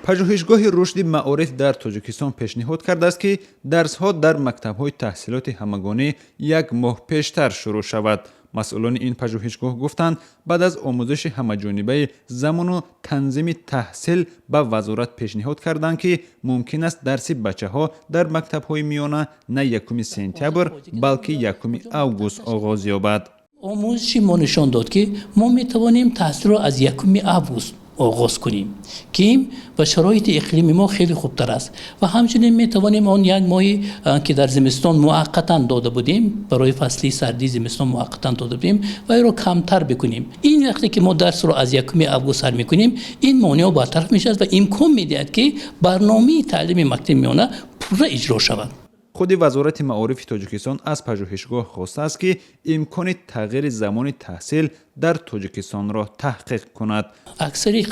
پژوهشگاه رشد معارف در تاجیکستان پیشنهاد کرده است که درس‌ها در مکتب‌های تحصیلات همگانی یک ماه پیشتر شروع شود. مسئولان این پژوهشگاه گفتند بعد از آموزش همه‌جانبه زمان و تنظیم تحصیل به وزارت پیشنهاد کردند که ممکن است درس بچه‌ها در مکتب‌های میانه نه 1 سپتامبر بلکه 1 آگوست آغاز یابد. آموزشی ما نشان داد که ما می‌توانیم تحصیل را از 1 آگوست آغاز کنیم که و شرایط اقلیمی ما خیلی خوبتر است و همچنین می توانیم آن 1 ماهی که در زمستان موقتا داده بودیم برای فصلی سردی زمستان موقتا داده بودیم و این رو کمتر بکنیم. این وقتی که ما درس رو از 1 آگوست سر میکنیم این مانع برطرف میشه و امکان میدهد که برنامه تعلیم مکتب میانه پوره اجرا شود. خود وزارت معارف تاجیکستان از پژوهشگاه خواسته است که امکان تغییر زمان تحصیل در تاجیکستان را تحقیق کند. اکثری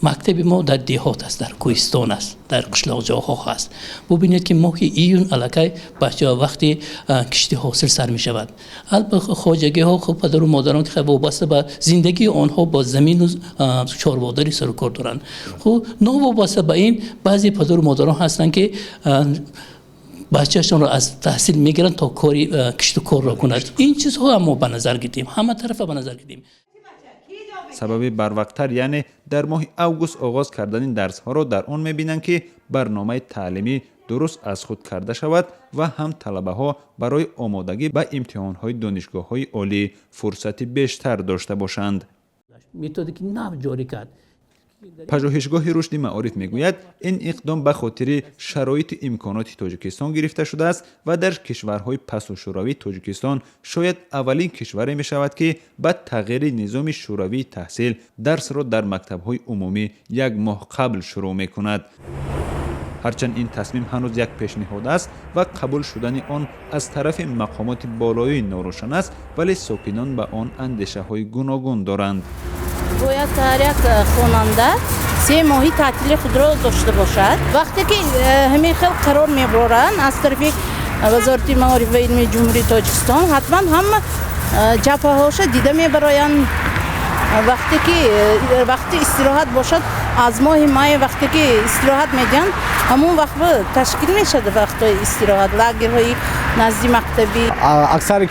مکتب ما در دهات است، در کوهستان است، در قشلاق جاها است. ببینید که ماه ایون الکی بچه‌ها وقتی کشتی حاصل سر می شود. البته خواجگی ها خب پدر و مادران که وابسته به زندگی آنها با زمین و چارواداری سر و کار دارند. خب نوابسته به این بعضی پدر و مادران هستند که بچه‌شان را از تحصیل میگیرن تا کاری کشت و کار را کند. این چیزها هم ما به نظر گرفتیم، همه طرفه به نظر گرفتیم. سبب بروقتر یعنی در ماه آگوست آغاز کردن این درس ها را در آن میبینند که برنامه تعلیمی درست از خود کرده شود و هم طلبه ها برای آمادگی به امتحان های دانشگاه های عالی فرصت بیشتر داشته باشند. متدیک نو جاری کرد. پژوهشگاه رشد معارف میگوید این اقدام به خاطر شرایط امکانات تاجیکستان گرفته شده است و در کشورهای پس و شوروی تاجیکستان شاید اولین کشوری می شود که به تغییر نظام شوروی تحصیل درس را در مکتب‌های عمومی 1 ماه قبل شروع می کند. هرچند این تصمیم هنوز یک پیشنهاد است و قبول شدن آن از طرف مقامات بالایی ناروشن است، ولی ساکنان به آن اندیشه های گوناگون دارند. باید هر یک خواننده 3 ماهی تعطیل خود را داشته باشد. وقتی که همین خیلی قرار میبرند از طرف وزارت معارف و علم جمهوری تاجیکستان حتما هم جبهه هاش دیده میبرایند. وقتی استراحت باشد از ماه مای وقتی که استراحت میدن همون وقت تشکیل میشد وقت استراحت لاگرهای نزدیک مکتبی. اکثر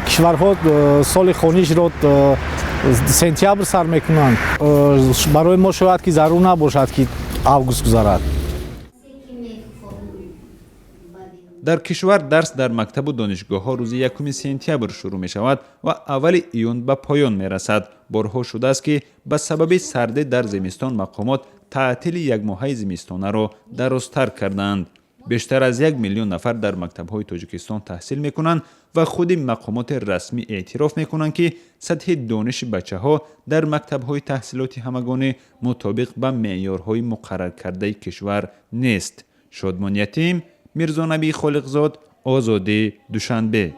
کشورها سال خونیش رو سپتامبر سر میکنند. برای ما شاید که ضرور نباشد که آگوست گذرد. در کشور درس در مکتب و دانشگاه ها روز 1 سپتامبر شروع می شود و اول ایون به پایان می رسد. بارها شده است که به سبب سردی در زمستان مقامات تعطیل 1 ماهه زمستانه را درازتر کردند. بیشتر از 1 میلیون نفر در مکتب‌های تاجیکستان تحصیل می‌کنند و خود مقامات رسمی اعتراف می‌کنند که سطح دانش بچه‌ها در مکتب‌های تحصیلات همگانی مطابق به معیارهای مقرر کرده کشور نیست. شادمان یتیم، میرزا نبی خالقزاد، آزادی، دوشنبه.